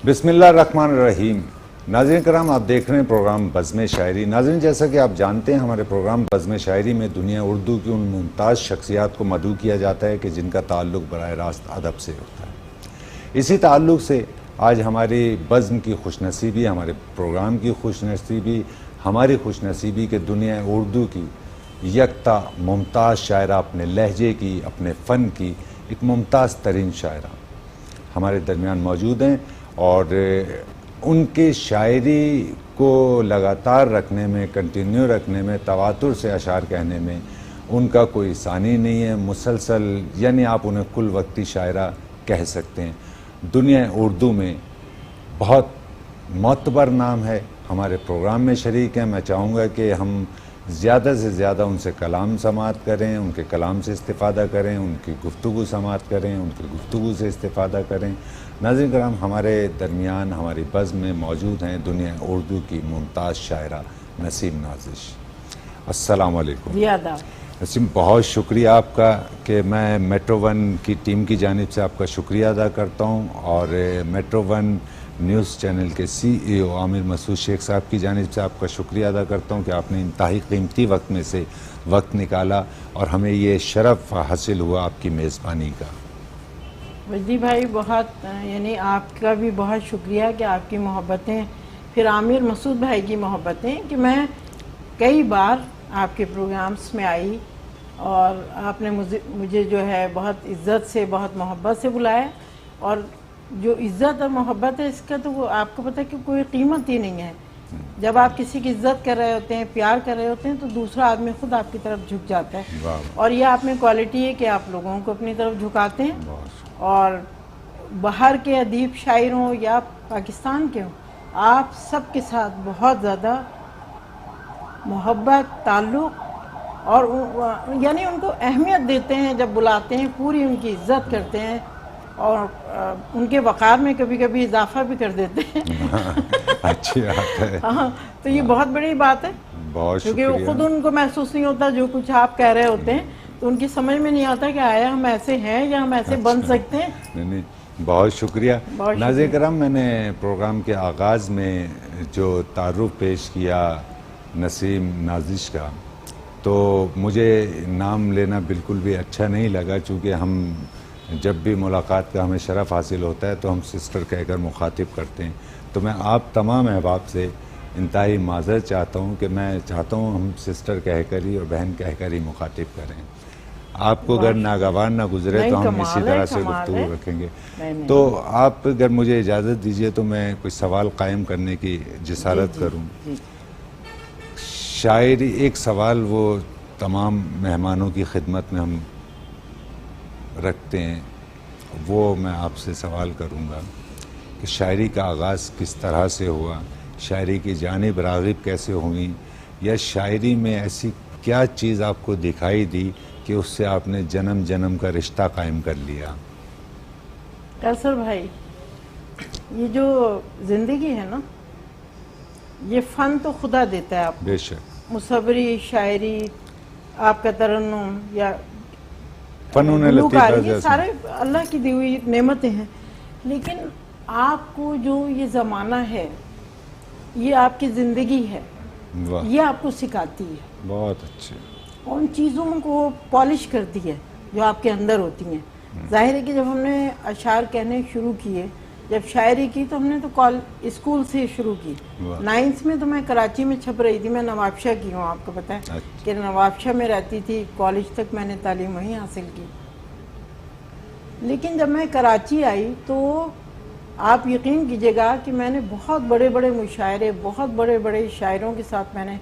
बिस्मिल्लाहिर्रहमानिर्रहीम। नाज़रीन कराम, आप देख रहे हैं प्रोग्राम बज़्म शायरी। नाज़रीन, जैसा कि आप जानते हैं, हमारे प्रोग्राम बज़्म शायरी में दुनिया उर्दू की उन मुमताज़ शख्सियात को मदऊ किया जाता है कि जिनका ताल्लुक़ बराह रास्त अदब से होता है। इसी ताल्लुक़ से आज हमारी बज़्म की खुशनसीबी, हमारे प्रोग्राम की खुशनसीबी, हमारी खुशनसीबी के दुनिया उर्दू की यकता मुमताज़ शायरा, अपने लहजे की, अपने फ़न की एक मुमताज़ तरीन शायरा हमारे दरमियान मौजूद हैं और उनके शायरी को लगातार रखने में, कंटिन्यू रखने में, तवातुर से अशार कहने में उनका कोई सानी नहीं है। मुसलसल, यानी आप उन्हें कुल वक्ती शायरा कह सकते हैं। दुनिया उर्दू में बहुत मोतबर नाम है, हमारे प्रोग्राम में शरीक हैं। मैं चाहूँगा कि हम ज़्यादा से ज़्यादा उनसे कलाम समात करें, उनके कलाम से इस्तिफ़ादा करें, उनकी गुफ्तगू समात करें, उनकी गुफ्तगू से इस्तिफ़ादा करें। नाज़रीन कराम, हमारे दरमियान हमारी बज़्म में मौजूद हैं दुनिया उर्दू की मुमताज़ शायरा नसीम नाज़िश। अस्सलाम वालेकुम। नसीम, बहुत शुक्रिया आपका कि मैं मेट्रो वन की टीम की जानिब से आपका शुक्रिया अदा करता हूँ और मेट्रो वन न्यूज़ चैनल के CEO आमिर मसूद शेख साहब की जानिब से आपका शुक्रिया अदा करता हूँ कि आपने इंतहाई कीमती वक्त में से वक्त निकाला और हमें ये शरफ़ हासिल हुआ आपकी मेज़बानी का। वजदी भाई, बहुत यानी आपका भी बहुत शुक्रिया कि आपकी मोहब्बतें, फिर आमिर मसूद भाई की मोहब्बतें, कि मैं कई बार आपके प्रोग्राम्स में आई और आपने मुझे जो है बहुत इज़्ज़त से, बहुत मोहब्बत से बुलाया। और जो इज़्ज़त और मोहब्बत है, इसका तो वो आपको पता है कि कोई कीमत ही नहीं है। जब आप किसी की इज़्ज़त कर रहे होते हैं, प्यार कर रहे होते हैं, तो दूसरा आदमी खुद आपकी तरफ झुक जाता है। और ये आप में क्वालिटी है कि आप लोगों को अपनी तरफ झुकाते हैं। और बाहर के अदीब शायर हों या पाकिस्तान के हों, आप सबके साथ बहुत ज़्यादा मोहब्बत, ताल्लुक़ और यानी उनको अहमियत देते हैं। जब बुलाते हैं पूरी उनकी इज़्ज़त करते हैं और उनके वक़ार में कभी कभी इजाफा भी कर देते हैं। अच्छी बात है। हाँ, तो ये बहुत बड़ी बात है, बहुत क्योंकि वो खुद उनको महसूस नहीं होता जो कुछ आप कह रहे होते हैं, तो उनकी समझ में नहीं आता कि आया हम ऐसे हैं या हम ऐसे बन सकते हैं। नहीं, बहुत शुक्रिया। नाज़रीन कराम, मैंने प्रोग्राम के आगाज़ में जो तारुफ पेश किया नसीम नाज़िश का, तो मुझे नाम लेना बिल्कुल भी अच्छा नहीं लगा, चूँकि हम जब भी मुलाकात का हमें शरफ़ हासिल होता है तो हम सिस्टर कहकर मुखातिब करते हैं। तो मैं आप तमाम अहबाब से इंतहाई माज़रत चाहता हूँ कि मैं चाहता हूँ हम सिस्टर कहकर ही और बहन कहकर ही मुखातिब करें। आपको अगर नागवार ना गुजरे तो हम इसी तरह से गुफ्तगू रखेंगे। तो आप अगर मुझे इजाज़त दीजिए तो मैं कुछ सवाल कायम करने की जिसारत करूँ। शायरी एक सवाल वो तमाम मेहमानों की खिदमत में हम रखते हैं, वो मैं आपसे सवाल करूँगा कि शायरी का आगाज़ किस तरह से हुआ, शायरी की जानिब राग़िब कैसे हुई, या शायरी में ऐसी क्या चीज़ आपको दिखाई दी कि उससे आपने जन्म जन्म का रिश्ता कायम कर लिया? कैसर भाई, ये जो ज़िंदगी है ना, ये फ़न तो खुदा देता है आपको। बेशक। मुसव्वरी, शायरी, आपका तरन्नुम या गुलूकारी, ये सारे अल्लाह की दी हुई नेमतें हैं। लेकिन आपको जो ये ज़माना है, ये आपकी ज़िंदगी है, ये आपको सिखाती है। बहुत अच्छे। उन चीज़ों को पॉलिश करती है जो आपके अंदर होती हैं। जाहिर है कि जब हमने अशार कहने शुरू किए, जब शायरी की, तो हमने तो स्कूल से शुरू की। 9th में तो मैं कराची में छप रही थी। मैं नवाबशाह की हूँ, आपको पता है कि नवाबशाह में रहती थी। कॉलेज तक मैंने तालीम वहीं हासिल की। लेकिन जब मैं कराची आई तो आप यकीन कीजिएगा कि मैंने बहुत बड़े बड़े मुशायरे, बहुत बड़े बड़े शायरों के साथ मैंने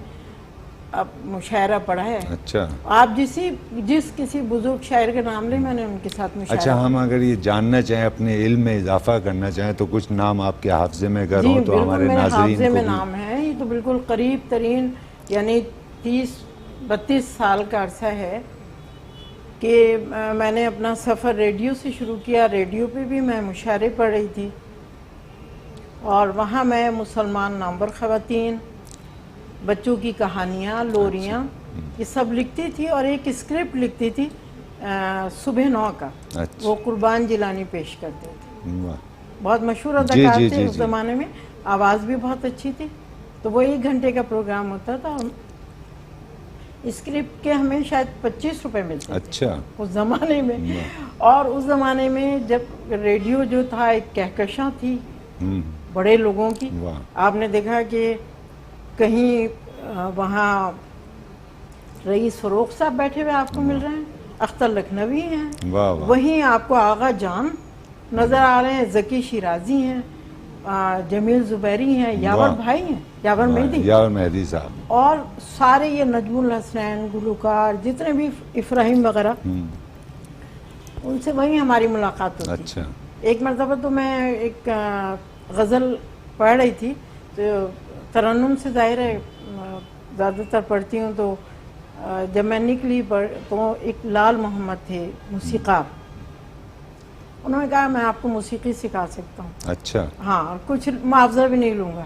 अब मुशायरा पढ़ा है। अच्छा। आप जिस किसी बुजुर्ग शायर के नाम ले, मैंने उनके साथ मुशायरा। अच्छा, हम अगर ये जानना चाहें, अपने इल्म में इजाफा करना चाहें, तो कुछ नाम आपके हाफ़िज़े में अगर हो तो हमारे नाज़रीन में नाम है। ये तो बिल्कुल करीब तरीन यानी 30-32 साल का अरसा है कि मैंने अपना सफ़र रेडियो से शुरू किया। रेडियो पे भी मैं मुशायरे पढ़ रही थी और वहाँ मैं मुसलमान नामवर ख़वातीन, बच्चों की कहानियाँ, लोरियाँ, ये सब लिखती थी और एक स्क्रिप्ट लिखती थी सुबह 9 का। वो कुर्बान जिलानी पेश करते थे। बहुत मशहूर जी, अदाकार जी, थे जी, उस जी। ज़माने में, आवाज़ भी बहुत अच्छी थी। तो वो 1 घंटे का प्रोग्राम होता था। स्क्रिप्ट के हमें शायद 25 रुपए मिलते थे अच्छा। उस ज़माने में। और उस ज़माने में जब रेडियो जो था एक कहकशां थी हम्म, बड़े लोगों की। वाह। आपने देखा कि कहीं वहाँ रईस फ़रोख साहब बैठे हुए आपको मिल रहे हैं, अख्तर लखनवी हैं, वाह वाह। वहीं आपको आगा जान नज़र आ रहे हैं, ज़की शिराजी हैं, जमील ज़ुबैरी हैं, यावर वाह। भाई हैं, यावर वाह, मेहदी, यावर मेहदी साहब। और सारे ये नजमुल हसनैन गुलकार जितने भी इफ्राहिम वगैरह, उनसे वहीं हमारी मुलाकात होती। अच्छा। एक मरतबा तो मैं एक गज़ल पढ़ रही थी, तो तरन्नुम से ज़ाहिर है ज़्यादातर पढ़ती हूँ, तो जब मैं निकली तो एक लाल मोहम्मद थे मूसीक़ार, उन्होंने कहा मैं आपको मौसीकी सिखा सकता हूँ। अच्छा। हाँ, कुछ मुआवजा भी नहीं लूँगा।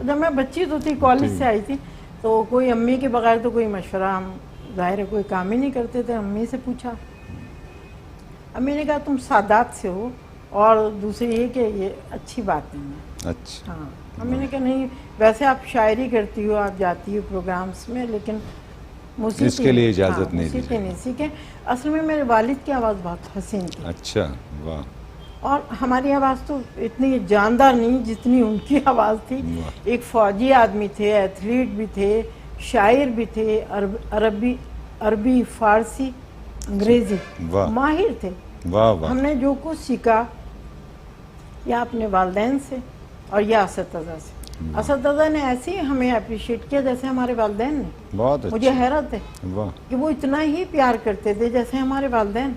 जब मैं बच्ची तो थी, कॉलेज से आई थी, तो कोई अम्मी के बगैर तो कोई मशवरा हम ज़ाहिर है कोई काम ही नहीं करते थे। अम्मी से पूछा, अम्मी ने कहा तुम सादात से हो, और दूसरी ये कि ये अच्छी बात नहीं है। अच्छा। हाँ, अम्मी ने कहा नहीं, वैसे आप शायरी करती हो, आप जाती हो प्रोग्राम्स में, लेकिन मौसीकी इसके लिए इजाज़त नहीं दी मौसीकी नहीं सीखे। असल में मेरे वालिद की आवाज़ बहुत हसीन थी। अच्छा, वाह। और हमारी आवाज़ तो इतनी जानदार नहीं जितनी उनकी आवाज़ थी। एक फ़ौजी आदमी थे, एथलीट भी थे, शायर भी थे, अरबी फ़ारसी अंग्रेज़ी माहिर थे। वाह वाह। हमने जो कुछ सीखा या अपने वालिदैन से और या असतज़ा से। असतज़ा ने ऐसे ही हमें अप्रिशिएट किया जैसे हमारे वालिदैन ने। बहुत मुझे हैरत है वाह कि वो इतना ही प्यार करते थे जैसे हमारे वालिदैन।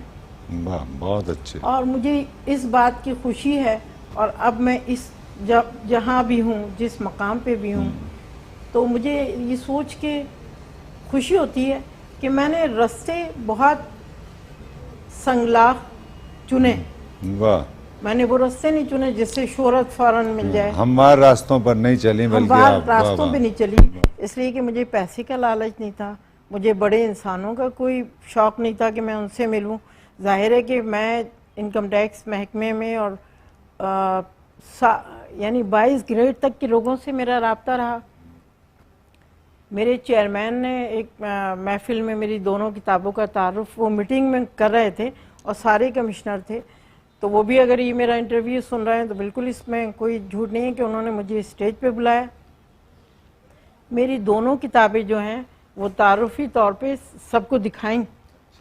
वाह, बहुत अच्छे। और मुझे इस बात की खुशी है, और अब मैं इस जहाँ भी हूँ, जिस मकाम पे भी हूँ, तो मुझे ये सोच के खुशी होती है कि मैंने रास्ते बहुत संगलाख चुने। वाह। मैंने वो रास्ते नहीं चुने जिससे शोहरत फौरन मिल जाए। हमवार रास्तों पर नहीं चली, बल्कि आप रास्तों पे नहीं चली, इसलिए कि मुझे पैसे का लालच नहीं था, मुझे बड़े इंसानों का कोई शौक़ नहीं था कि मैं उनसे मिलूं। जाहिर है कि मैं इनकम टैक्स महकमे में और यानी 22 ग्रेड तक के लोगों से मेरा राब्ता रहा। मेरे चेयरमैन ने एक महफिल में मेरी दोनों किताबों का तारुफ वो मीटिंग में कर रहे थे, और सारे कमिश्नर थे, तो वो भी अगर ये मेरा इंटरव्यू सुन रहे हैं तो बिल्कुल इसमें कोई झूठ नहीं है कि उन्होंने मुझे स्टेज पे बुलाया। मेरी दोनों किताबें जो हैं वो तारुफी तौर पे सबको दिखाई,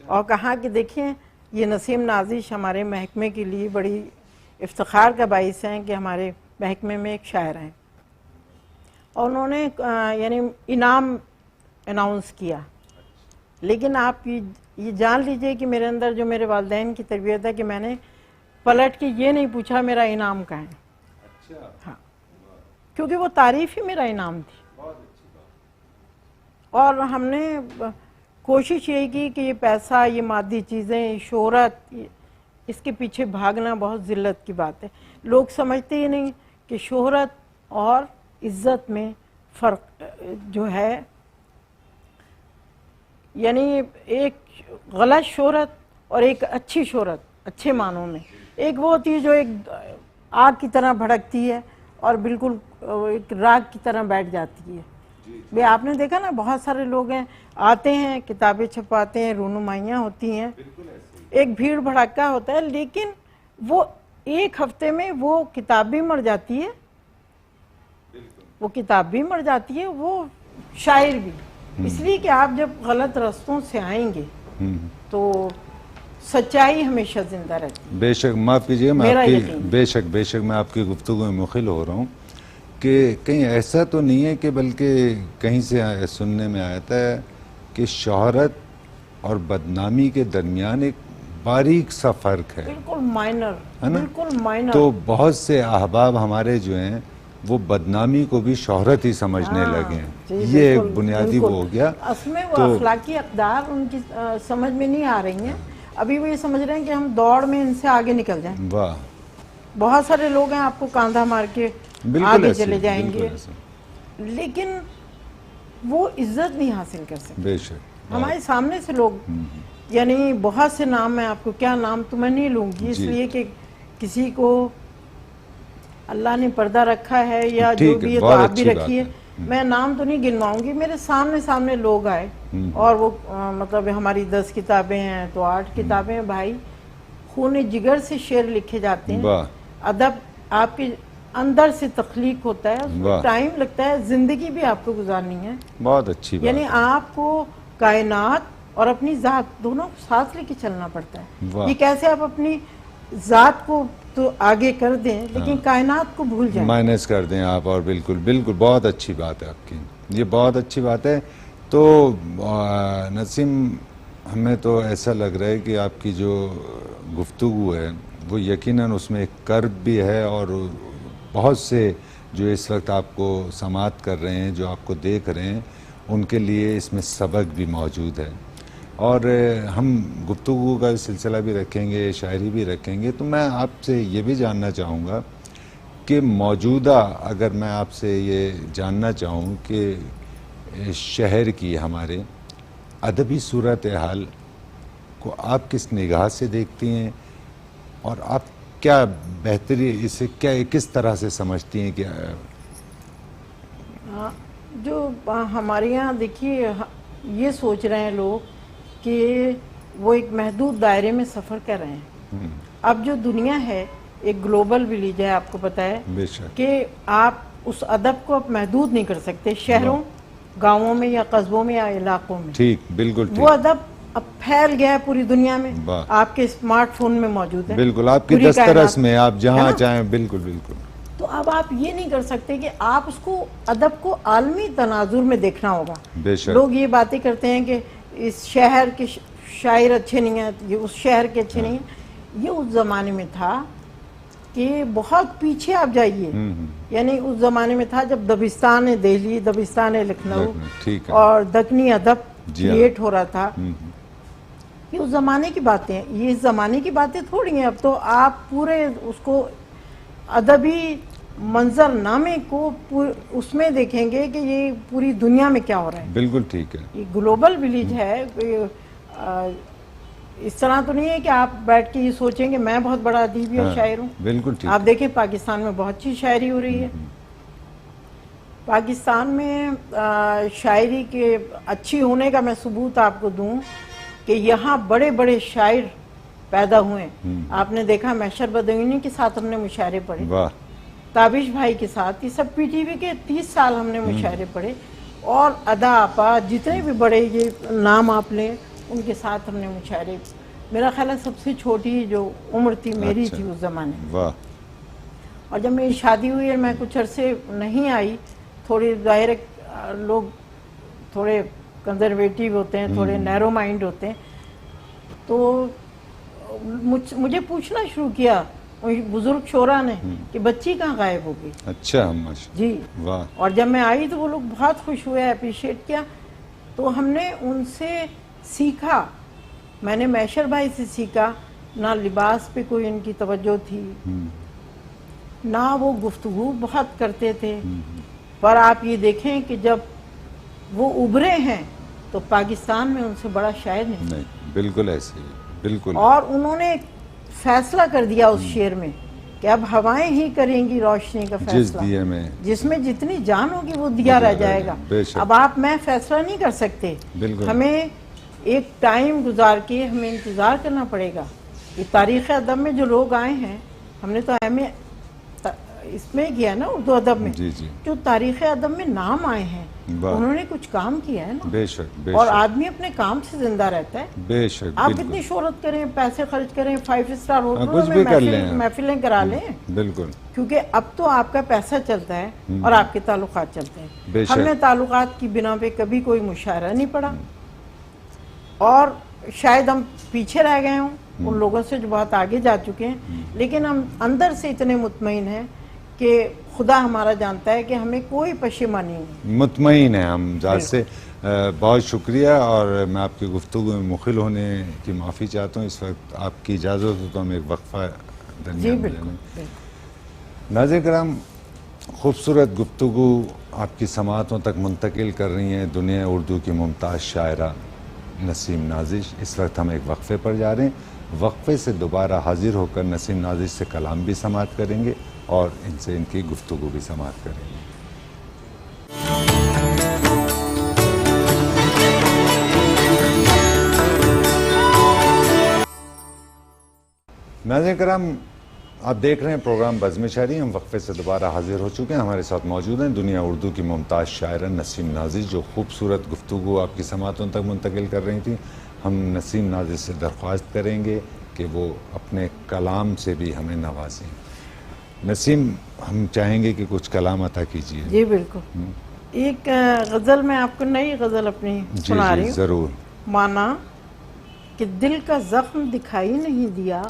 और कहा कि देखिए ये नसीम नाजिश हमारे महकमे के लिए बड़ी इफ्तिखार का बाइस हैं कि हमारे महकमे में एक शायर हैं। और उन्होंने यानी इनाम अनाउंस किया। लेकिन आप ये जान लीजिए कि मेरे अंदर जो मेरे वालिदैन की तरबियत है कि मैंने पलट के ये नहीं पूछा मेरा इनाम कहाँ है। अच्छा। हाँ, क्योंकि वो तारीफ ही मेरा इनाम थी। बहुत अच्छी बात। और हमने कोशिश यही की कि ये पैसा, ये मादी चीज़ें, शोहरत, इसके पीछे भागना बहुत ज़िल्लत की बात है। लोग समझते ही नहीं कि शोहरत और इज़्ज़त में फ़र्क जो है, यानी एक गलत शोहरत और एक अच्छी शोहरत, अच्छे मानों में। एक वो होती है जो एक आग की तरह भड़कती है और बिल्कुल एक राग की तरह बैठ जाती है। भाई आपने देखा ना, बहुत सारे लोग हैं, आते हैं, किताबें छपाते हैं, रूनुमाइयाँ होती हैं, एक भीड़ भड़का होता है, लेकिन वो एक हफ्ते में वो किताब भी मर जाती है, वो किताब भी मर जाती है, वो शायर भी। इसलिए कि आप जब गलत रास्तों से आएंगे तो सच्चाई हमेशा जिंदा रहती है। बेशक, माफ़ कीजिए, मैं आपकी बेशक मैं आपकी गुफ्तगू में मुखिल हो रहा हूँ कि कहीं ऐसा तो नहीं है कि, बल्कि कहीं से सुनने में आया था कि शोहरत और बदनामी के दरमियान एक बारीक सा फ़र्क है। बिल्कुल माइनर है ना, बिल्कुल माइनर। तो बहुत से अहबाब हमारे जो हैं वो बदनामी को भी शोहरत ही समझने लगे हैं। ये एक बुनियादी वो हो गया। असमें वो अखलाकी अक़दार उनकी समझ में नहीं आ रही हैं। अभी वो ये समझ रहे हैं कि हम दौड़ में इनसे आगे निकल जाएं। वाह, बहुत सारे लोग हैं आपको कांधा मार के आगे चले जाएंगे, लेकिन वो इज्जत नहीं हासिल कर सकते। बेशक हमारे सामने से लोग, यानी बहुत से नाम, मैं आपको क्या नाम तो मैं नहीं लूँगी, इसलिए कि किसी को अल्लाह ने पर्दा रखा है या ठीक जो है, भी है तो बहुत आप भी अच्छी बात रखिए। मैं नाम तो नहीं गिनवाऊंगी, मेरे सामने सामने लोग आए और वो मतलब हमारी 10 किताबें हैं तो 8 किताबें हैं भाई, खून जिगर से शेर लिखे जाते हैं। वाह, अदब आपके अंदर से तख्लीक होता है, वाह। उसमें टाइम लगता है, जिंदगी भी आपको गुजारनी है। बहुत अच्छी बात यानी है। आपको कायनात और अपनी जात दोनों को साथ लेके चलना पड़ता वाह। है। ये कैसे आप अपनी जात को तो आगे कर दें लेकिन कायनात को भूल जाएं। माइनस कर दें आप, और बिल्कुल बिल्कुल बहुत अच्छी बात है आपकी, ये बहुत अच्छी बात है। तो नसीम, हमें तो ऐसा लग रहा है कि आपकी जो गुफ्तगू है वो यकीनन उसमें एक कर्ब भी है, और बहुत से जो इस वक्त आपको समात कर रहे हैं, जो आपको देख रहे हैं, उनके लिए इसमें सबक भी मौजूद है। और हम गुफ्तगू का सिलसिला भी रखेंगे, शायरी भी रखेंगे। तो मैं आपसे ये भी जानना चाहूँगा कि मौजूदा, अगर मैं आपसे ये जानना चाहूँ कि शहर की हमारे अदबी सूरत हाल को आप किस निगाह से देखती हैं, और आप क्या बेहतरी इसे क्या किस तरह से समझती हैं कि जो हमारे यहाँ देखिए ये सोच रहे हैं लोग कि वो एक महदूद दायरे में सफ़र कर रहे हैं। अब जो दुनिया है एक ग्लोबल विलेज है, आपको पता है बेशक कि आप उस अदब को आप महदूद नहीं कर सकते शहरों, गांवों में या कस्बों में या इलाकों में। ठीक, बिल्कुल ठीक। वो अदब अब फैल गया है पूरी दुनिया में, वाह। आपके स्मार्टफोन में मौजूद है, बिल्कुल आपकी पूरी दस्तरस कायनात में, आप है जहाँ ना? चाहें, बिल्कुल बिल्कुल। तो अब आप ये नहीं कर सकते कि आप उसको अदब को आलमी तनाजुर में देखना होगा। बेशक। लोग ये बातें करते हैं कि इस शहर के शायर अच्छे नहीं हैं, ये उस शहर के अच्छे नहीं हैं। ये उस ज़माने में था कि बहुत पीछे आप जाइए, यानी उस ज़माने में था जब दबिस्तान दिल्ली, दबिस्तान लखनऊ ठीक है। और दक्कनी अदब जी हाँ। क्रिएट हो रहा था। ये उस ज़माने की बातें हैं, ये इस ज़माने की बातें थोड़ी हैं। अब तो आप पूरे उसको अदबी मंजरनामे को उसमें देखेंगे कि ये पूरी दुनिया में क्या हो रहा है। बिल्कुल ठीक है। ये ग्लोबल विलेज है, इस तरह तो नहीं है कि आप बैठ के ये सोचेंगे मैं बहुत बड़ा अदीबी और शायर हूँ। बिल्कुल ठीक। आप देखें पाकिस्तान में बहुत अच्छी शायरी हो रही है। पाकिस्तान में शायरी के अच्छी होने का मैं सबूत आपको दूं कि यहाँ बड़े बड़े शायर पैदा हुए। आपने देखा महशर बदौनी के साथ हमने मुशायरे पढ़े, वाह। ताबिश भाई के साथ, ये सब पीटीवी के 30 साल हमने मुशायरे पढ़े, और अदा आपा जितने भी बड़े ये नाम आप लें उनके साथ हमने मुशायरे। मेरा ख्याल है सबसे छोटी जो उम्र थी मेरी अच्छा। थी उस ज़माने में। वाह। और जब मेरी शादी हुई और मैं कुछ अरसे नहीं आई, थोड़ी जाहिर लोग थोड़े कंजर्वेटिव होते हैं, थोड़े नैरो माइंड होते हैं, तो मुझे पूछना शुरू किया बुजुर्ग शोरा ने कि बच्ची कहाँ गायब हो गई। अच्छा, माशा जी, वाह। और जब मैं आई तो वो लोग बहुत खुश हुए, अप्रिशिएट किया। तो हमने उनसे सीखा, मैंने मैशर भाई से सीखा, ना लिबास पे कोई इनकी तवज्जो थी, ना वो गुफ्तगू बहुत करते थे। पर आप ये देखें कि जब वो उभरे हैं तो पाकिस्तान में उनसे बड़ा शायर नहीं। बिल्कुल ऐसे ही, बिल्कुल। और उन्होंने फैसला कर दिया उस शेर में कि अब हवाएं ही करेंगी रोशनी का जिस फैसला, दिए में जिसमें जितनी जान होगी वो दिया रह जाएगा। अब आप मैं फैसला नहीं कर सकते, हमें एक टाइम गुजार के हमें इंतज़ार करना पड़ेगा। ये तारीख़ अदब में जो लोग आए हैं, हमने तो एम.ए. इसमें किया ना उर्दू अदब में, जी जी। जो तारीख़ अदब में नाम आए हैं उन्होंने कुछ काम किया है ना। बेशक, बेशक। और आदमी अपने काम से जिंदा रहता है। बेशक। आप कितनी शोहरत करें, पैसे खर्च करें, 5 स्टार कुछ भी कर लें, महफिलें करा लें, बिल्कुल, क्योंकि अब तो आपका पैसा चलता है और आपके ताल्लुकात चलते हैं। हमने ताल्लुकात की बिना पे कभी कोई मुशायरा नहीं पड़ा, और शायद हम पीछे रह गए हों उन लोगों से जो बहुत आगे जा चुके हैं, लेकिन हम अंदर से इतने मुतमईन हैं कि खुदा हमारा जानता है कि हमें कोई पशेमानी नहीं। मुतमईन है हम ज़ात से। बहुत शुक्रिया, और मैं आपकी गुफ्तगू में मुखिल होने की माफ़ी चाहता हूँ। इस वक्त आपकी इजाज़त हो तो हम एक वक्फ़ा जी बिल्कुल। नाज़रीन कराम, खूबसूरत गुफ्तगू आपकी समातों तक मुंतकिल कर रही हैं दुनिया उर्दू की मुमताज़ शायरा नसीम नाजिश। इस वक्त हम एक वक्फ़े पर जा रहे हैं, वक्फे से दोबारा हाजिर होकर नसीम नाजिर से कलाम भी समाअत करेंगे और इनसे इनकी गुफ्तगू भी समाअत करेंगे। नाज़रीन कराम, आप देख रहे हैं प्रोग्राम बज़्म शायरी। हम वक्फे से दोबारा हाजिर हो चुके हैं। हमारे साथ मौजूद हैं दुनिया उर्दू की मुमताज़ शायरा नसीम नाजिर, जो खूबसूरत गुफ्तगू आपकी समातों तक मुंतकिल कर रही थी। हम नसीम नाजिर से दरख्वास्त करेंगे कि वो अपने कलाम से भी हमें नवाजें। नसीम, हम चाहेंगे कि कुछ कलाम अता कीजिए। जी बिल्कुल। एक गज़ल मैं आपको नई गज़ल अपनी सुना रही हूँ। ज़रूर। माना कि दिल का जख्म दिखाई नहीं दिया,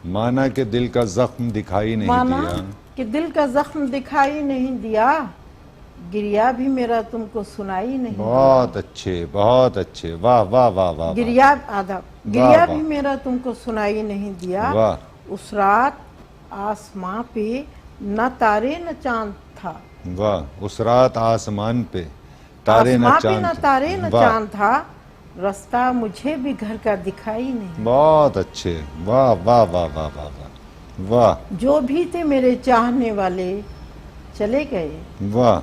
माना कि दिल का जख्म दिखाई नहीं माना दिया, कि दिल का जख्म दिखाई नहीं दिया, गिरिया भी मेरा तुमको सुनाई नहीं बहुत अच्छे, बहुत अच्छे, वाह वाह वाह वाह। गिरिया आधा गिरिया वाह। भी मेरा तुमको सुनाई नहीं दिया। वाह उस रात आसमां पे न तारे न चांद था, वाह। उस रात आसमान पे तारे न आसमां पे चांद न थे। तारे न वाह, चांद था, रास्ता मुझे भी घर का दिखाई नहीं। बहुत अच्छे, वाह वाह वाह वाह वाह वाह वाह जो भी थे मेरे चाहने वाले चले गए, वाह।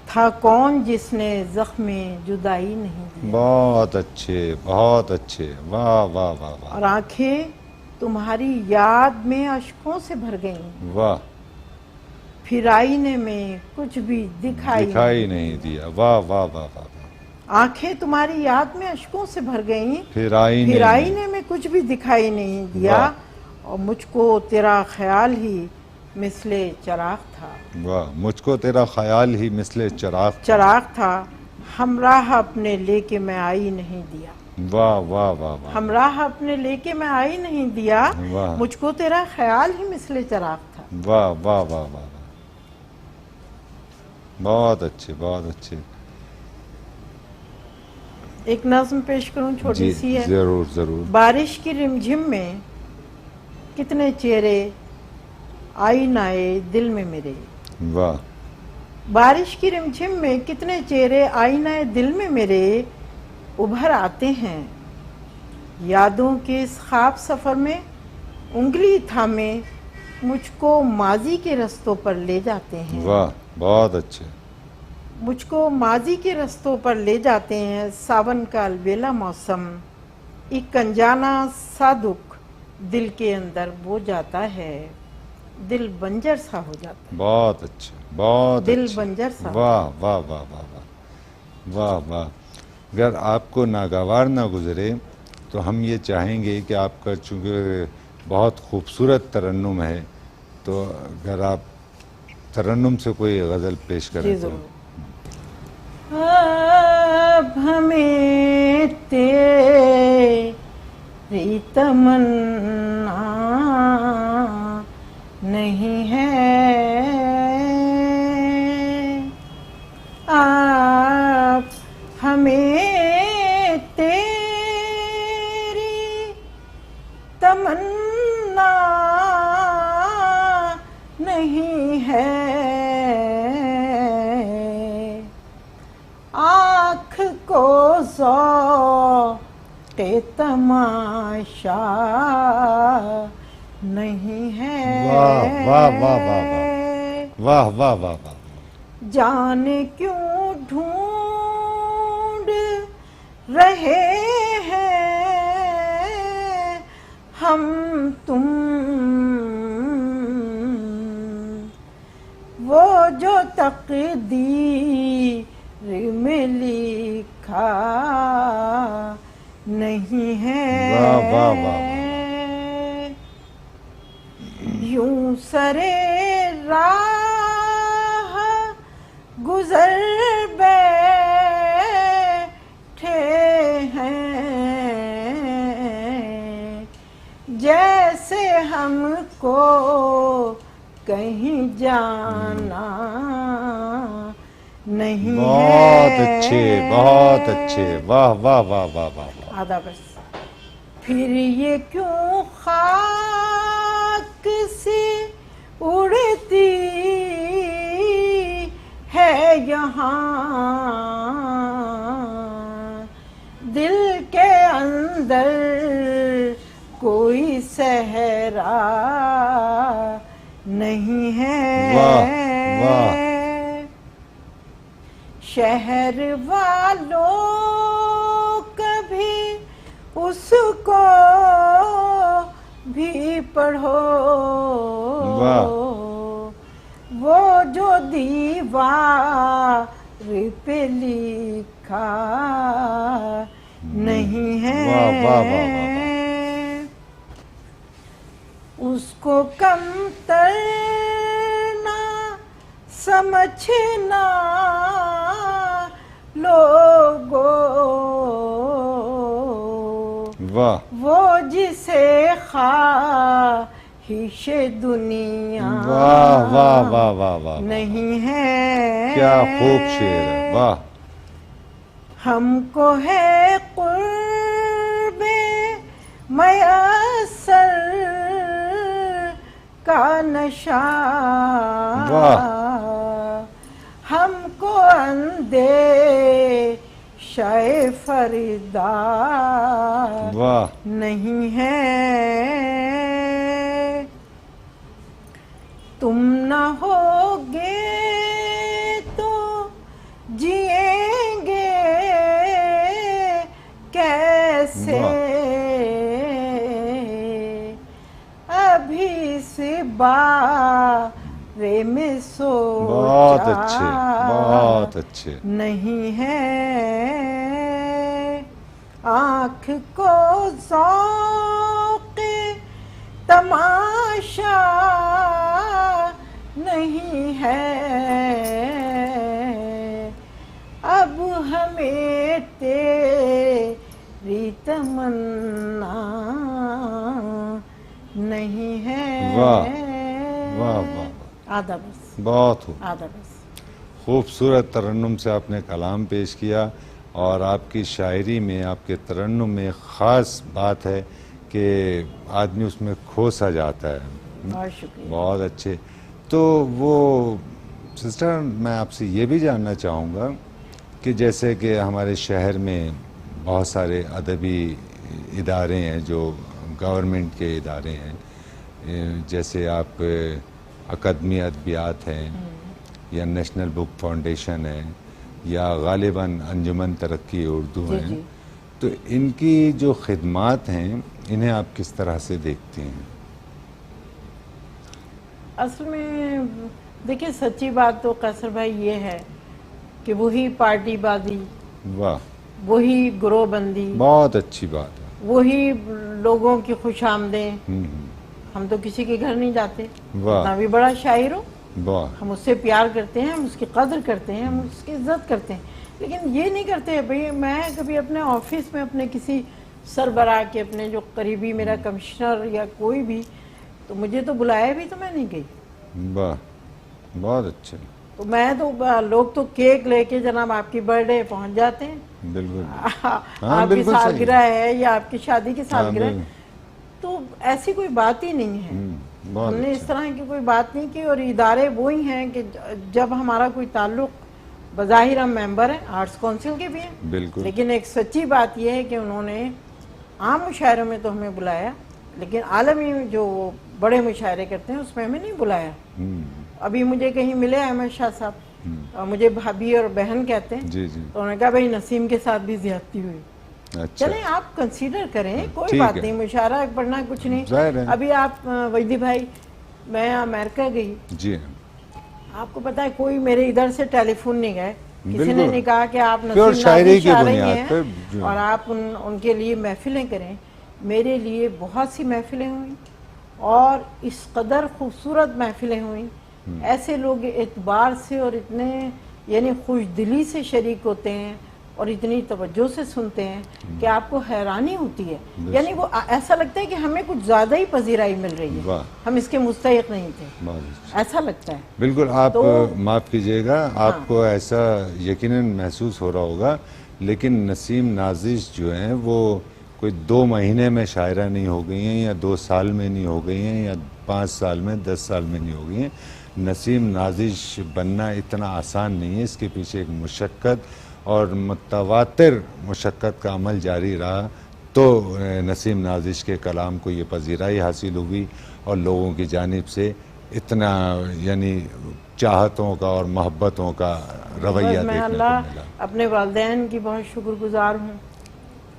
था कौन जिसने जख्म जुदाई नहीं दी। बहुत अच्छे, बहुत अच्छे, वाह वाह वाह वाह और आंखें तुम्हारी याद में अश्कों से भर गईं, वाह। फिर आईने में कुछ भी दिखाई नहीं दिया, वाह वाह वाह वाह वाह। आंखें तुम्हारी याद में अश्कों से भर गईं, फिर आईने फिर आईने में कुछ भी दिखाई नहीं दिया, और मुझको तेरा ख्याल ही मिसले चराग था। वाह। मुझको तेरा ख्याल ही मिसले चराग था, हमराह अपने लेके मैं आई नहीं दिया। वाह वाह वाह वाह। हमराह अपने लेके मैं आई नहीं दिया, वाह। मुझको तेरा ख्याल ही मिसले चराग था। वाह वाह वाह वाह वाह। बहुत अच्छे, बहुत अच्छे। एक नज़्म पेश करूं, छोटी सी है। जरूर जरूर। बारिश की रिमझिम में कितने चेहरे आई नाए दिल में मेरे। वाह। बारिश की रिमझिम में कितने चेहरे आईनाए दिल में मेरे उभर आते हैं, यादों के इस ख्वाब सफ़र में उंगली थामे मुझको माजी के रस्तों पर ले जाते हैं। वाह, बहुत अच्छे। मुझको माजी के रस्तों पर ले जाते हैं, सावन का अलबेला मौसम एक अनजाना सा दुख दिल के अंदर बो जाता है, दिल बंजर सा हो जाता है। बहुत अच्छे, बहुत दिल अच्छे। बंजर सा। वाह वाह वाह वाह वाह वाह वाह। अगर आपको नागवार ना गुजरे तो हम ये चाहेंगे कि आपका चूँकि बहुत खूबसूरत तरन्नुम है, तो अगर आप तरन्नुम से कोई गज़ल पेश करें तो। अब हमें तेरी तमन्ना नहीं है, आप हमें तेरी तमन्ना नहीं है, आँख को ज़ौक़े तमाशा नहीं है। वाह वाह वाह वाह वाह वाह वाह वाह वाह। जाने क्यों ढूंढ रहे हैं हम तुम, वो जो तकदीर में लिखा नहीं है। वाह वाह वाह। यूं सरे राह गुजर बैठे हैं, जैसे हमको कहीं जाना नहीं है। बहुत अच्छे, बहुत अच्छे, वाह वाह वाह वाह वाह वाह। आधा बस। फिर ये क्यों खाक से उड़ती है यहाँ, दिल के अंदर को नहीं है। वाह वाह। शहर वालों कभी उसको भी पढ़ो, वाह। वो जो दीवार पे लिखा नहीं है। वाह वाह वाह वाह। उसको कमतर ना समझना लोगों, वाह। वो जिसे ख्वाहिश दुनिया वाह वाह वाह वाह वाह। नहीं है। क्या खूब शेर है, वाह। हमको है कुर्बे मयसर का नशा, वाह। हमको अंदेशाए फरीदा वाह। नहीं है। तुम न होगे तो जिएंगे कैसे, अभी से बारे में सोचा बहुत अच्छे, बहुत अच्छे। नहीं है। आँख को ज़ौक़ तमाशा नहीं है, अब हमें तेरी तमन्ना नहीं है। वाह वाह वाह। आधा बस, बहुत खूब। आधा बस। खूबसूरत तरन्नुम से आपने कलाम पेश किया और आपकी शायरी में, आपके तरन्नुम में ख़ास बात है कि आदमी उसमें खो सा जाता है। बहुत शुक्रिया। बहुत अच्छे। तो वो सिस्टर, मैं आपसे ये भी जानना चाहूँगा कि जैसे कि हमारे शहर में बहुत सारे अदबी इदारे हैं जो गवर्नमेंट के इदारे हैं, जैसे आप अकादमी अदबियात हैं या नेशनल बुक फाउंडेशन है या गालिबन अंजुमन तरक्की उर्दू जी, है, जी। तो इनकी जो खिदमात हैं इन्हें आप किस तरह से देखती हैं? असल में देखिए, सच्ची बात तो कैसर भाई ये है कि वही पार्टीबाजी, वाह, वही ग्रोहबंदी, बहुत अच्छी बात है। वही लोगों की खुशामदें। हम्म, हम तो किसी के घर नहीं जाते, वाह। इतना भी बड़ा शायर हो, वाह, हम उससे प्यार करते हैं, हम उसकी कदर करते हैं, हम उसकी इज्जत करते हैं, लेकिन ये नहीं करते भाई। मैं कभी अपने ऑफिस में अपने किसी सरबराह के, अपने जो करीबी मेरा कमिश्नर या कोई भी, तो मुझे तो बुलाया भी तो मैं नहीं गई। वाह, बहुत अच्छे। तो मैं तो लोग तो केक लेके जनाब आपकी बर्थडे पहुंच जाते हैं, बिल्कुल। आपकी बिल्कुल सही। सालगिरह है या आपकी शादी की सालगिरह है, बिल्कुल। तो ऐसी कोई बात ही नहीं है। बहुत हमने इस अच्छा। तरह की कोई बात नहीं की। और इदारे वो ही हैं कि जब हमारा कोई ताल्लुक, बज़ाहिर हम मेंबर हैं, आर्ट्स काउंसिल के भी हैं, बिल्कुल। लेकिन एक सच्ची बात यह है कि उन्होंने आम मुशायरों में तो हमें बुलाया, लेकिन आलमी जो बड़े मुशायरे करते हैं उसमें हमें नहीं बुलाया। हम्म, अभी मुझे कहीं मिले अहमद शाह साहब, और मुझे भाभी और बहन कहते हैं, जी जी। तो उन्होंने कहा भाई नसीम के साथ भी ज्यादती हुई। अच्छा, चलें, आप कंसीडर करें, कोई ठीक बात है। नहीं, मुशायरा पढ़ना कुछ नहीं। जाहिर है। अभी आप वजदी भाई, मैं अमेरिका गई, जी, आपको पता है कोई मेरे इधर से टेलीफोन नहीं गए, किसी ने बिल्कुल। नहीं कहा कि आप प्योर नसीम शायरी नाज़िर की शायरी बुनियाद हैं पर जो- और आप उनके लिए महफिलें करें। मेरे लिए बहुत सी महफिलें हुई और इस कदर खूबसूरत महफिलें हुई, ऐसे लोग एतबार से और इतने यानी खुशदिली से शरीक होते हैं और इतनी तवज्जो से सुनते हैं कि आपको हैरानी होती है। यानी वो ऐसा लगता है कि हमें कुछ ज़्यादा ही पजीराई मिल रही है, वाह। हम इसके मुस्तहिक नहीं थे, बहुत अच्छा। ऐसा लगता है। बिल्कुल। आप तो- माफ़ कीजिएगा, आपको ऐसा यकीनन महसूस हो रहा होगा, लेकिन नसीम नाजिश जो हैं वो कोई 2 महीने में शायरा नहीं हो गई हैं, या 2 साल में नहीं हो गई हैं, या 5 साल में, 10 साल में नहीं हो गई हैं। नसीम नाजिश बनना इतना आसान नहीं है, इसके पीछे एक मुशक्क़त और मुतवातिर मुशक्क़त का अमल जारी रहा, तो नसीम नाजिश के कलाम को ये पजीराई हासिल हुई और लोगों की जानिब से इतना यानी चाहतों का और मोहब्बतों का रवैया मैं देखने अल्लाह को मिला। अपने वालिदैन की बहुत शुक्रगुजार हूँ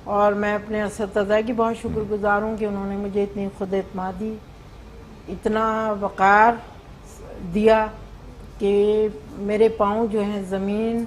और मैं अपने असतज़ा की बहुत शुक्रगुजार हूँ कि उन्होंने मुझे इतनी खुद एतमादी, इतना वक़ार दिया कि मेरे पाँव जो हैं ज़मीन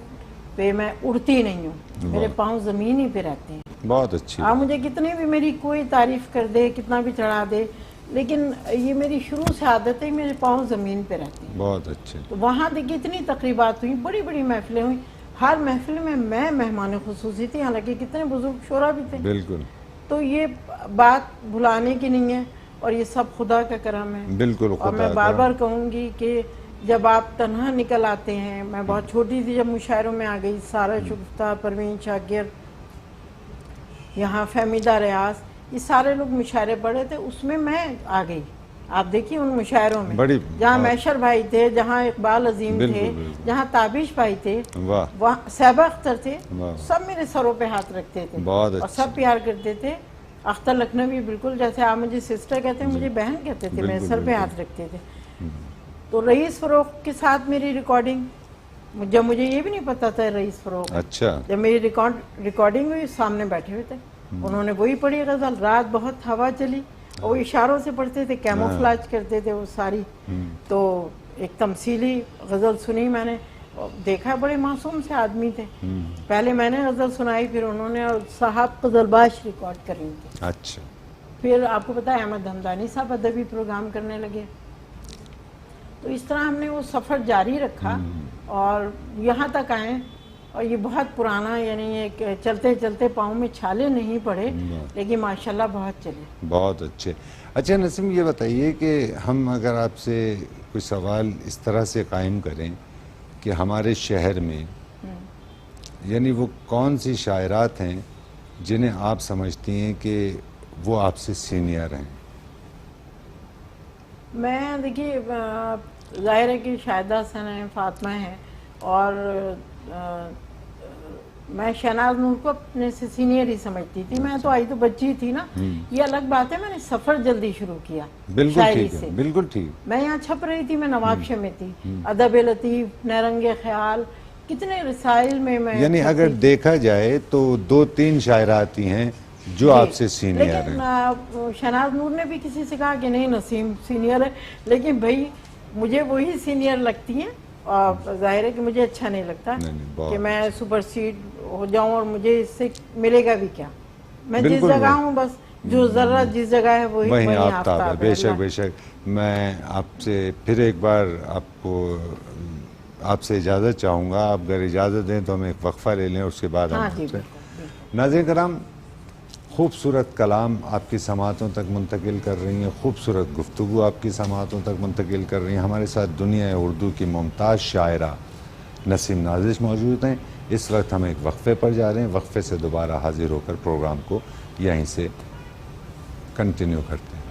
पे, मैं उड़ती नहीं हूँ, मेरे पाँव ज़मीन ही पे रहते हैं। बहुत अच्छी आप मुझे कितने भी मेरी कोई तारीफ़ कर दे, कितना भी चढ़ा दे, लेकिन ये मेरी शुरू से आदत है, मेरे पाँव ज़मीन पे रहते हैं। बहुत अच्छे। तो वहाँ देखिए इतनी तकरीबात हुई, बड़ी बड़ी महफिलें हुई, हर महफिल में मैं मेहमान खुसूसी थी, हालांकि कितने बुजुर्ग शोरा भी थे। बिल्कुल। तो ये बात भुलाने की नहीं है और ये सब खुदा का करम है। बिल्कुल और खुदा मैं बार बार कहूँगी कि जब आप तन्हा निकल आते हैं, मैं बहुत छोटी थी जब मुशायरों में आ गई, सारा शुगफ्ता, परवीन शाकिर, यहाँ फहमीदा रियाज, ये सारे लोग मुशायरे पढ़े थे, उसमें मैं आ गई। आप देखिए उन मुशायरों में जहाँ मैशर भाई थे, जहाँ इकबाल अजीम थे, जहाँ ताबिश भाई थे, वहाँ सैबा अख्तर थे, सब मेरे सरों पे हाथ रखते थे और सब प्यार करते थे। अख्तर लखनवी बिल्कुल जैसे आप मुझे सिस्टर कहते हैं, मुझे बहन कहते थे, मेरे सर पे हाथ रखते थे। तो रईस फरोख के साथ मेरी रिकॉर्डिंग, जब मुझे ये भी नहीं पता था रईस फरोख, अच्छा, जब मेरी रिकॉर्डिंग हुई, सामने बैठे हुए थे, उन्होंने वही पढ़ी गजल, रात बहुत हवा चली, और वो इशारों से पढ़ते थे, कैमोफ्लाज करते थे वो सारी। तो एक तमसीली गजल सुनी मैंने, देखा बड़े मासूम से आदमी थे, पहले मैंने गजल सुनाई, फिर उन्होंने, और साहब गजलबाज रिकॉर्ड कर रही थी। अच्छा। फिर आपको पता है अहमद हमदानी साहब अदबी प्रोग्राम करने लगे। तो इस तरह हमने वो सफ़र जारी रखा और यहाँ तक आए, और ये बहुत पुराना, यानी ये चलते चलते पाँव में छाले नहीं पड़े, लेकिन माशाल्लाह बहुत चले। बहुत अच्छे। अच्छा नसीम, ये बताइए कि हम अगर आपसे कोई सवाल इस तरह से कायम करें कि हमारे शहर में यानी वो कौन सी शायरात हैं जिन्हें आप समझती हैं कि वो आपसे सीनियर हैं? मैं देखिए ज़ाहिर है कि शाहिदा हसन है, फातिमा है, और मैं शहनाज नूर को अपने से सीनियर ही समझती थी। मैं तो आई तो बच्ची थी ना, ये अलग बात है, मैंने सफ़र जल्दी शुरू किया शायरी से। बिल्कुल ठीक। मैं यहाँ छप रही थी, मैं नवाबशे में थी, अदब लतीफ़, नरंगे ख्याल, कितने रसाइल में मैं, यानी अगर देखा जाए तो 2-3 शायराती हैं जो आपसे सीनियर हैं। शहनाज नूर ने भी किसी से कहा कि नहीं नसीम सीनियर है, लेकिन भाई मुझे वही सीनियर लगती हैं, और जाहिर है कि मुझे अच्छा नहीं लगता कि मैं सुपरसीड हो जाऊं, और मुझे इससे मिलेगा भी क्या। मैं जिस जगह हूँ, बस जो जरा जिस जगह है वही आफ्ताब है। बेशक बेशक। मैं आपसे फिर एक बार आपसे इजाज़त चाहूँगा, आप अगर इजाज़त दें तो हम एक वक्फ़ा ले लें, उसके बाद हम नाज़रीन कराम, खूबसूरत कलाम आपकी समातों तक मुंतकिल कर रही हैं, खूबसूरत गुफ्तगू आपकी समातों तक मुंतकिल कर रही हैं। हमारे साथ दुनिया उर्दू की मुमताज़ शायरा नसीम नाजिश मौजूद हैं। इस वक्त हम एक वक्फ़े पर जा रहे हैं, वक्फ़े से दोबारा हाजिर होकर प्रोग्राम को यहीं से कंटिन्यू करते हैं।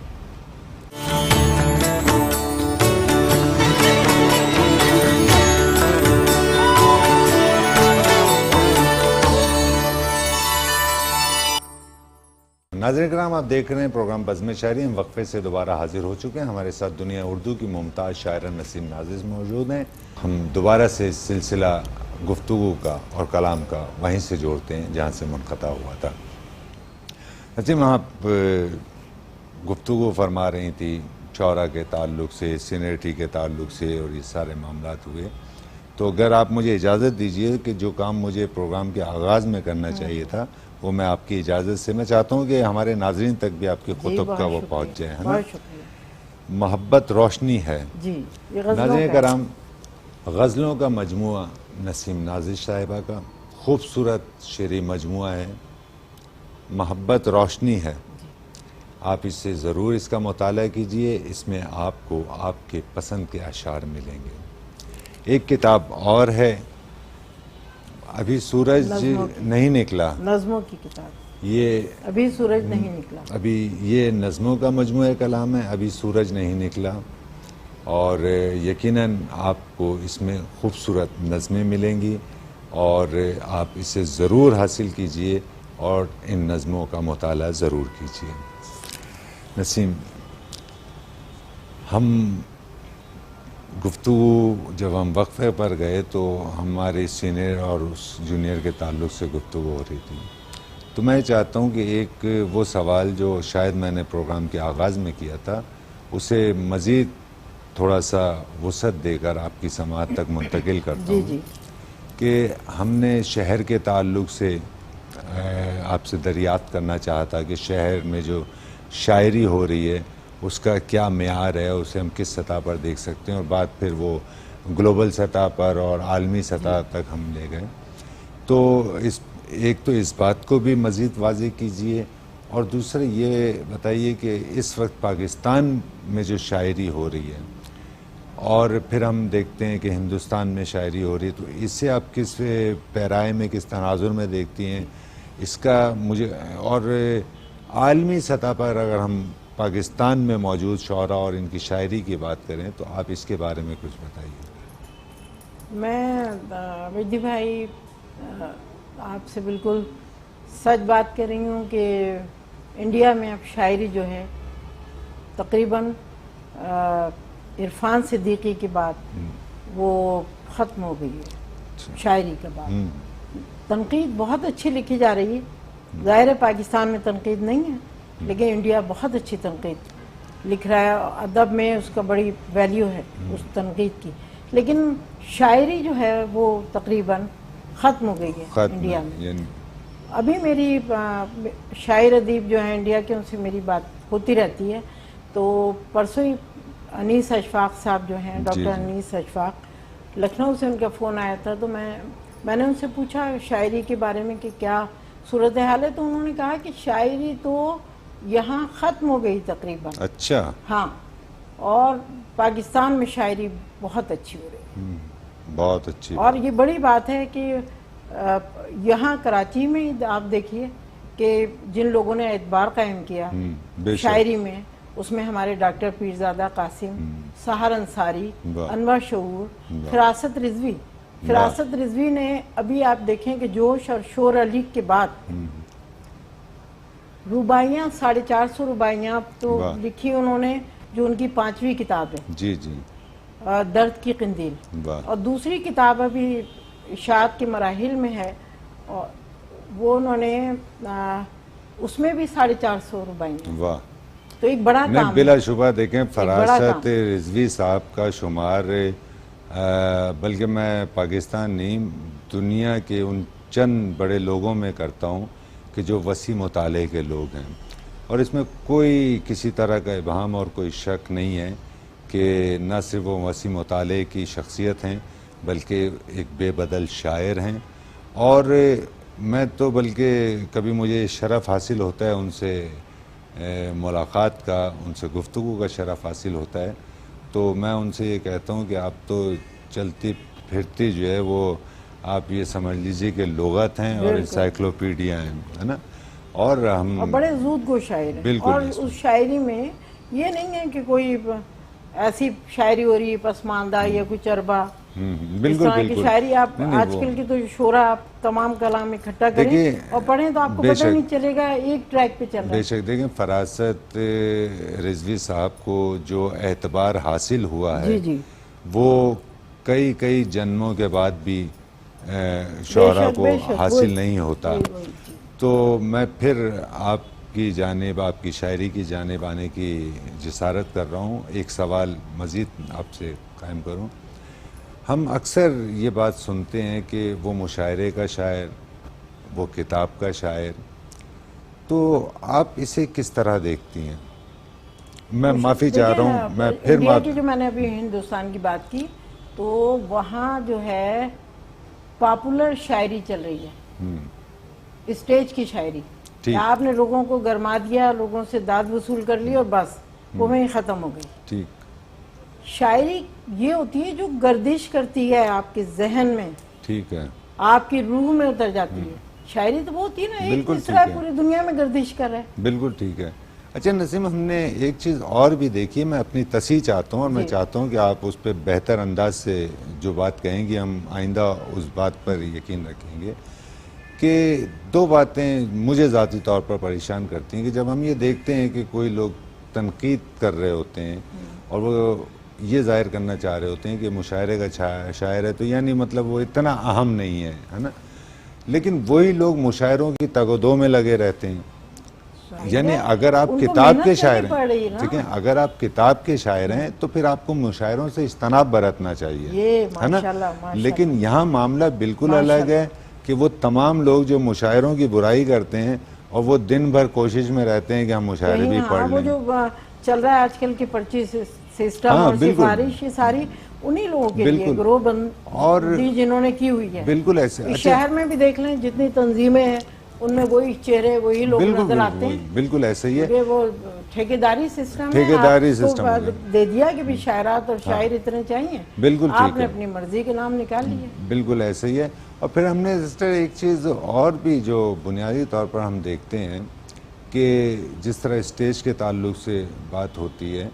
नाज़रीन कराम, आप देख रहे हैं प्रोग्राम बज़्म शायरी। हम वक्फे से दोबारा हाजिर हो चुके हैं। हमारे साथ दुनिया उर्दू की मुमताज़ शायरा नसीम नाजिश मौजूद हैं। हम दोबारा से इस सिलसिला गुफ्तगू का और कलाम का वहीं से जोड़ते हैं जहाँ से मुनक़ता हुआ था। नसीम, आप गुफ्तगू फरमा रही थी शौरा के ताल्लुक़ से, सीनियरिटी के ताल्लुक़ से, और ये सारे मामलात हुए। तो अगर आप मुझे इजाज़त दीजिए कि जो काम मुझे प्रोग्राम के आगाज़ में करना चाहिए था, वो मैं आपकी इजाज़त से मैं चाहता हूँ कि हमारे नाज़रीन तक भी आपकी खुतब का वो पहुँच जाए, है ना। मोहब्बत रोशनी है जी। नाज़रीन कराम, गज़लों का मजमुआ नसीम नाजिश साहिबा का खूबसूरत शेरी मजमुआ है, मोहब्बत रोशनी है। आप इससे ज़रूर इसका मुताला कीजिए, इसमें आपको आपके पसंद के अशार मिलेंगे। एक किताब और है, अभी सूरज नहीं निकला, नज़्मों की किताब, ये अभी सूरज नहीं निकला, अभी ये नज़्मों का मजमूआ कलाम है, अभी सूरज नहीं निकला। और यकीनन आपको इसमें खूबसूरत नज़में मिलेंगी, और आप इसे ज़रूर हासिल कीजिए और इन नज़मों का मुताला ज़रूर कीजिए। नसीम, हम गुफ्तगू जब हम वक्फे पर गए तो हमारे सीनियर और उस जूनियर के ताल्लुक से गुफ्तगू हो रही थी। तो मैं चाहता हूँ कि एक वो सवाल जो शायद मैंने प्रोग्राम के आगाज़ में किया था उसे मज़ीद थोड़ा सा वसअत देकर आपकी समाअत तक मुंतकिल करता हूँ कि हमने शहर के ताल्लुक से आपसे दरियाफ्त करना चाहता कि शहर में जो शायरी हो रही है उसका क्या मेयार है, उसे हम किस सतह पर देख सकते हैं, और बात फिर वो ग्लोबल सतह पर और आलमी सतह तक हम ले गए। तो इस बात को भी मज़ीद वाज़ेह कीजिए, और दूसरा ये बताइए कि इस वक्त पाकिस्तान में जो शायरी हो रही है और फिर हम देखते हैं कि हिंदुस्तान में शायरी हो रही है, तो इससे आप किस पैराए में, किस तनाजुर में देखती हैं इसका मुझे, और आलमी सतह पर अगर हम पाकिस्तान में मौजूद शौरा और इनकी शायरी की बात करें तो आप इसके बारे में कुछ बताइए। मैं वैदी भाई आपसे बिल्कुल सच बात कर रही हूँ कि इंडिया में अब शायरी जो है तकरीबन इरफान सिद्दीकी के बाद वो ख़त्म हो गई है। शायरी के बाद तनकीद बहुत अच्छी लिखी जा रही है, ज़ाहिर है पाकिस्तान में तनकीद नहीं है, लेकिन इंडिया बहुत अच्छी तनकीद लिख रहा है, अदब में उसका बड़ी वैल्यू है उस तनकीद की, लेकिन शायरी जो है वो तकरीबन ख़त्म हो गई है इंडिया में। अभी मेरी शायर अदीब जो है इंडिया के, उनसे मेरी बात होती रहती है। तो परसों ही अनीस अशफाक साहब जो हैं, डॉक्टर अनीस अशफाक, लखनऊ से उनका फ़ोन आया था, तो मैंने उनसे पूछा शायरी के बारे में कि क्या सूरत हाल है, तो उन्होंने कहा कि शायरी तो यहाँ ख़त्म हो गई तकरीबन। अच्छा। हाँ, और पाकिस्तान में शायरी बहुत अच्छी हो रही है, बहुत अच्छी। और ये बड़ी बात है कि यहाँ कराची में आप देखिए कि जिन लोगों ने एतबार कायम किया शायरी में, उसमें हमारे डॉक्टर पीरजादा कासिम, सहार अंसारी, अनवर शऊर, फिरासत रिजवी ने, अभी आप देखें कि जोश और शोर अली के बाद रुबाइयाँ 450 रुबाइयाँ तो लिखी उन्होंने, जो उनकी 5वीं किताब है। जी। दर्द की कंदील, और दूसरी किताब अभी इशात के मराहिल में है, और वो उन्होंने उसमें भी 450 रुबाइयाँ। वाह। तो एक बड़ा काम बिलाशुबा देखें फरासत रिजवी साहब का शुमार, बल्कि मैं पाकिस्तान नहीं दुनिया के उन चंद बड़े लोगों में करता हूँ कि जो वसी मुताले के लोग हैं, और इसमें कोई किसी तरह का इबाहम और कोई शक नहीं है कि न सिर्फ वो वसी मुताले की शख्सियत हैं बल्कि एक बेबदल शायर हैं। और मैं तो बल्कि कभी मुझे शरफ़ हासिल होता है उनसे मुलाकात का, उनसे गुफ्तगू का शरफ़ हासिल होता है, तो मैं उनसे ये कहता हूँ कि आप तो चलती फिरती जो है वो आप ये समझ लीजिए कि लुग़त हैं और इंसाइक्लोपीडिया हैं, है ना। और हम और बड़े ज़ूद गो शायर हैं, और उस शायरी में ये नहीं है कि कोई ऐसी शायरी हो रही है पसमानदा या कुछ अरबा, बिल्कुल की शायरी आप आजकल की तो शोरा आप तमाम कलाम इकट्ठा करें और पढ़ें तो आपको पता नहीं चलेगा, एक ट्रैक पे चल रहा है। बेशक देखें, फरासत रिजवी साहब को जो एतबार हासिल हुआ है वो कई जन्मों के बाद भी शोरा को हासिल नहीं होता। तो मैं फिर आपकी जानिब, आपकी शायरी की जानिब आने की जिसारत कर रहा हूँ। एक सवाल मज़ीद आपसे कायम करूँ। हम अक्सर ये बात सुनते हैं कि वो मुशायरे का शायर, वो किताब का शायर, तो आप इसे किस तरह देखती हैं? मैं माफ़ी चाह रहा हूँ, मैं फिर इंडिया की जो मैंने अभी हिंदुस्तान की बात की, तो वहाँ जो है पॉपुलर शायरी चल रही है, स्टेज की शायरी। आपने लोगों को गरमा दिया, लोगों से दाद वसूल कर ली और बस वो वहीं ख़त्म हो गई। ठीक। शायरी ये होती है जो गर्दिश करती है आपके जहन में, ठीक है, आपकी रूह में उतर जाती है। शायरी तो वो होती है ना, एक दूसरा पूरी दुनिया में गर्दिश कर रहा है। बिल्कुल ठीक है। अच्छा नसीम, हमने एक चीज़ और भी देखी है, मैं अपनी तस्हीह चाहता हूँ और मैं चाहता हूँ कि आप उस पर बेहतर अंदाज से जो बात कहेंगी हम आइंदा उस बात पर यकीन रखेंगे कि दो बातें मुझे ज़ाती तौर पर परेशान करती हैं कि जब हम ये देखते हैं कि कोई लोग तनकीद कर रहे होते हैं और वो ये जाहिर करना चाह रहे होते हैं कि मुशायरे का शायर है तो यानी मतलब वो इतना अहम नहीं है ना। लेकिन वही लोग मुशायरों की तगदो में लगे रहते हैं। यानी अगर आप किताब के शायर हैं, ठीक है, अगर आप किताब के शायर हैं तो फिर आपको मुशायरों से इज्तनाब बरतना चाहिए, है ना। लेकिन यहाँ मामला बिल्कुल अलग है कि वो तमाम लोग जो मुशायरों की बुराई करते हैं और वो दिन भर कोशिश में रहते हैं कि हम मुशायरे भी पढ़ लें। वो जो चल रहा है आजकल की पर्ची सिस्टम और सिफारिश, ये सारी उन्हीं लोगों के लिए ग्रोहबंदी और जिन्होंने की हुई है। बिल्कुल ऐसे शहर में भी देख लें जितनी तंजीमें हैं उनमें वही चेहरे वही लोग नजर आते हैं। बिल्कुल ऐसे ही है। वो ठेकेदारी सिस्टम दे दिया कि भी शायरात और शायर इतने चाहिए, बिल्कुल आपने अपनी मर्जी के नाम निकाल लिए। बिल्कुल ऐसे ही है। और फिर हमने सिस्टर एक चीज़ और भी जो बुनियादी तौर पर हम देखते हैं कि जिस तरह स्टेज के ताल्लुक से बात होती है,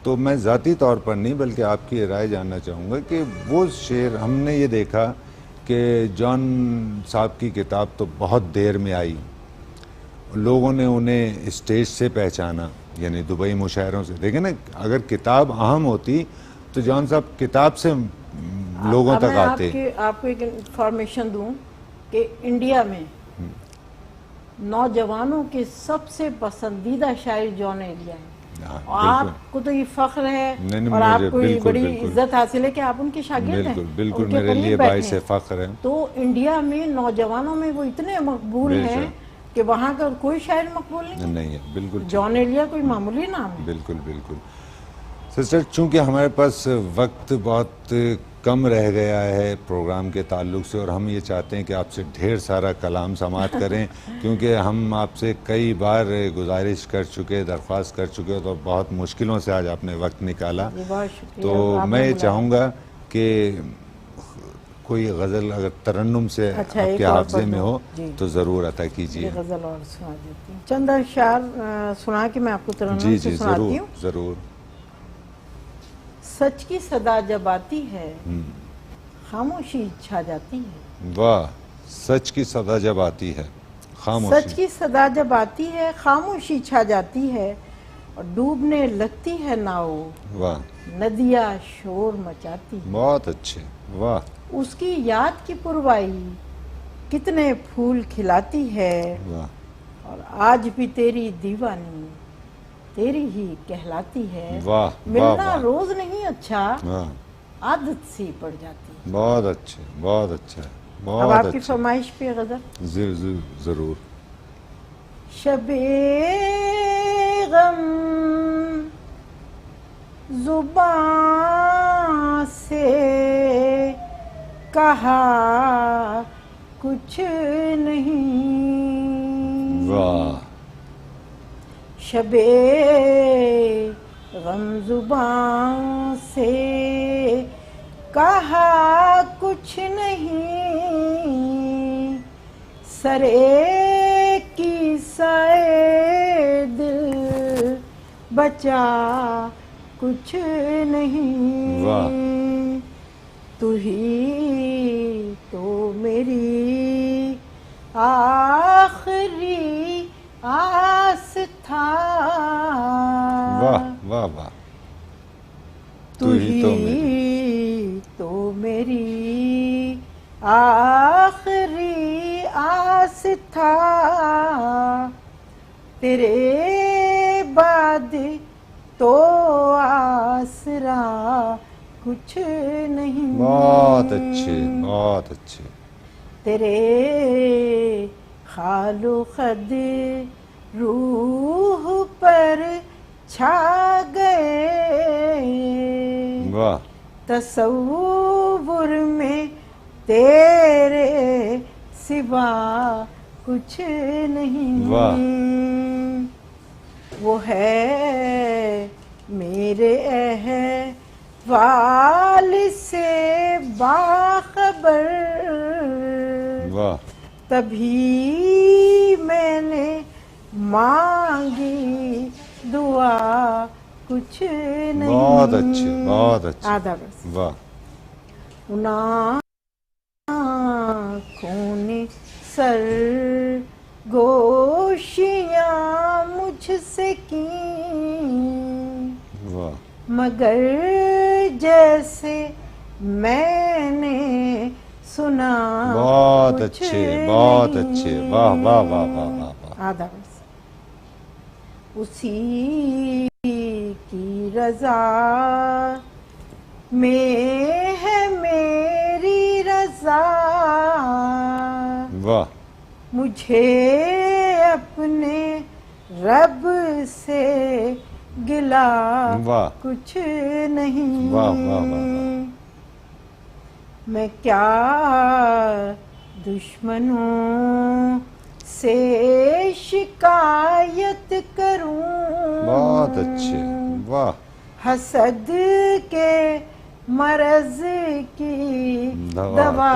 तो मैं ज़ाती तौर पर नहीं बल्कि आपकी राय जानना चाहूँगा कि वो शेर हमने ये देखा कि जॉन साहब की किताब तो बहुत देर में आई, लोगों ने उन्हें स्टेज से पहचाना, यानी दुबई मुशायरों से। देखें ना, अगर किताब अहम होती तो जॉन साहब किताब से लोगों तक आते। आपको एक इंफॉर्मेशन दूं कि इंडिया में नौजवानों के सबसे पसंदीदा शायर जॉन एलिया है। और आपको तो ये फख्र है और आपको ये बड़ी इज्जत हासिल है कि आप उनके शागिर्द हैं। बिल्कुल मेरे लिए बाई से फख्र है। तो इंडिया में नौजवानों में वो इतने मकबूल हैं कि वहाँ का कोई शायर मकबूल नहीं है। बिल्कुल जॉन एलिया कोई मामूली नाम है। बिल्कुल बिल्कुल सिस्टर, चूँकि हमारे पास वक्त बहुत कम रह गया है प्रोग्राम के ताल्लुक से और हम ये चाहते हैं कि आपसे ढेर सारा कलाम समाअत करें क्योंकि हम आपसे कई बार गुजारिश कर चुके, दरख्वास्त कर चुके, तो बहुत मुश्किलों से आज आपने वक्त निकाला। तो मैं ये चाहूँगा कि कोई गज़ल अगर तरन्नुम से आपके हाफ़िज़े में हो तो ज़रूर अता कीजिए। गज़ल और सुना देती हूँ, चंद अशार सुना के मैं आपको तरन्नुम से सुनाती हूँ। ज़रूर। सच की सदा जब आती है खामोशी छा जाती है। वाह। सच की सदा जब आती है खामोशी, सच की सदा जब आती है खामोशी छा जाती है और डूबने लगती है नाव। वाह। नदियाँ शोर मचाती है। बहुत अच्छे। वाह। उसकी याद की पुरवाई कितने फूल खिलाती है। वाह। और आज भी तेरी दीवानी तेरी ही कहलाती है। वाह। मिलना रोज नहीं अच्छा, आदत सी पड़ जाती है। बहुत अच्छे, बहुत अच्छा, बहुत अब आपकी फरमाइश पे गज़ल जरूर। शबे गम जुबान से कहा कुछ नहीं। वाह। शबे गम जुबान से कहा कुछ नहीं, सरे की साए दिल बचा कुछ नहीं। वाह। तू ही तो मेरी आखिरी आस था। वाह वाह वाह। तू ही तो मेरी आखिरी आस था, तेरे बाद तो आसरा कुछ नहीं। बहुत अच्छे, बहुत अच्छे। तेरे खालो खद रूह पर छा गए। वाह। तसव्वुर में तेरे सिवा कुछ नहीं। वाह। वो है मेरे अहवाल से बाखबर। वाह। तभी मैंने मांगी दुआ कुछ नहीं। बहुत अच्छे, बहुत अच्छे। आधा बस। वाह। उन आँखों ने सर गोशियाँ मुझसे की, वाह। मगर जैसे मैंने सुना बहुत कुछ अच्छे, बहुत नहीं। अच्छे, वाह वाह वाह वाह वाह वाह। आधा बस। उसी की रजा में है मेरी रजा, वाह मुझे अपने रब से गिला वाह कुछ नहीं। वाह वाह वाह वाह। मैं क्या दुश्मनों से शिकायत करूं, बहुत अच्छे, वाह हसद के मरज की दवा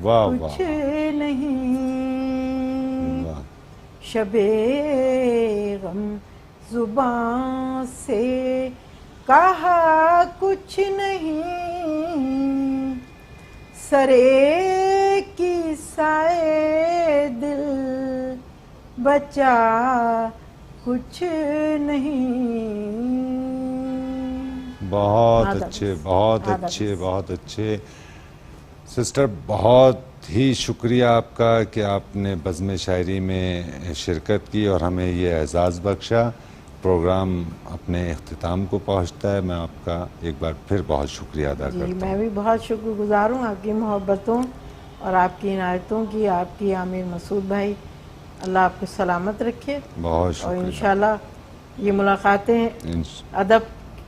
वाह, कुछ वाह। नहीं। वाह शबे गम जुबान से कहा कुछ नहीं, सरे की साए दिल बचा कुछ नहीं। बहुत आधा अच्छे, बस, बहुत आधा अच्छे, बस। बहुत अच्छे। सिस्टर बहुत ही शुक्रिया आपका कि आपने बज़्म शायरी में शिरकत की और हमें ये एज़ाज़ बख्शा। प्रोग्राम अपने इख्तिताम को पहुंचता है। मैं आपका एक बार फिर बहुत शुक्रिया अदा जी, करता मैं हूँ। भी बहुत शुक्रगुजार हूँ आपकी मोहब्बतों और आपकी इनायतों की। आपकी आमिर मसूद भाई, अल्लाह आपको सलामत रखे। बहुत और शुक्रिया। इंशाल्लाह ये मुलाकातें इंश- अदब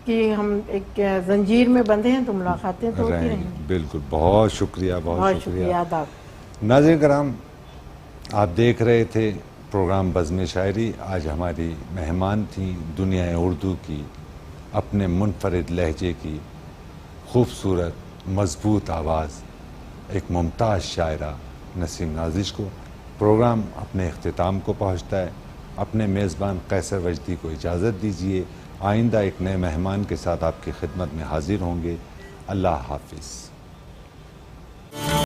की, हम एक जंजीर में बंधे हैं तो मुलाकातें तो होती रहेंगे, रहेंगी। बिल्कुल। बहुत शुक्रिया, बहुत बहुत शुक्रिया। शुक्रिया, आदाब। नाज़रीन कराम, आप देख रहे थे प्रोग्राम बज़्म शायरी। आज हमारी मेहमान थी दुनिया उर्दू की अपने मुनफरिद लहजे की खूबसूरत मज़बूत आवाज़ एक मुमताज़ शायरा नसीम नाज़िश को। प्रोग्राम अपने इख्तिताम को पहुँचता है। अपने मेज़बान कैसर वजदी को इजाज़त दीजिए। आइंदा एक नए मेहमान के साथ आपकी खिदमत में हाजिर होंगे। अल्लाह हाफिज़।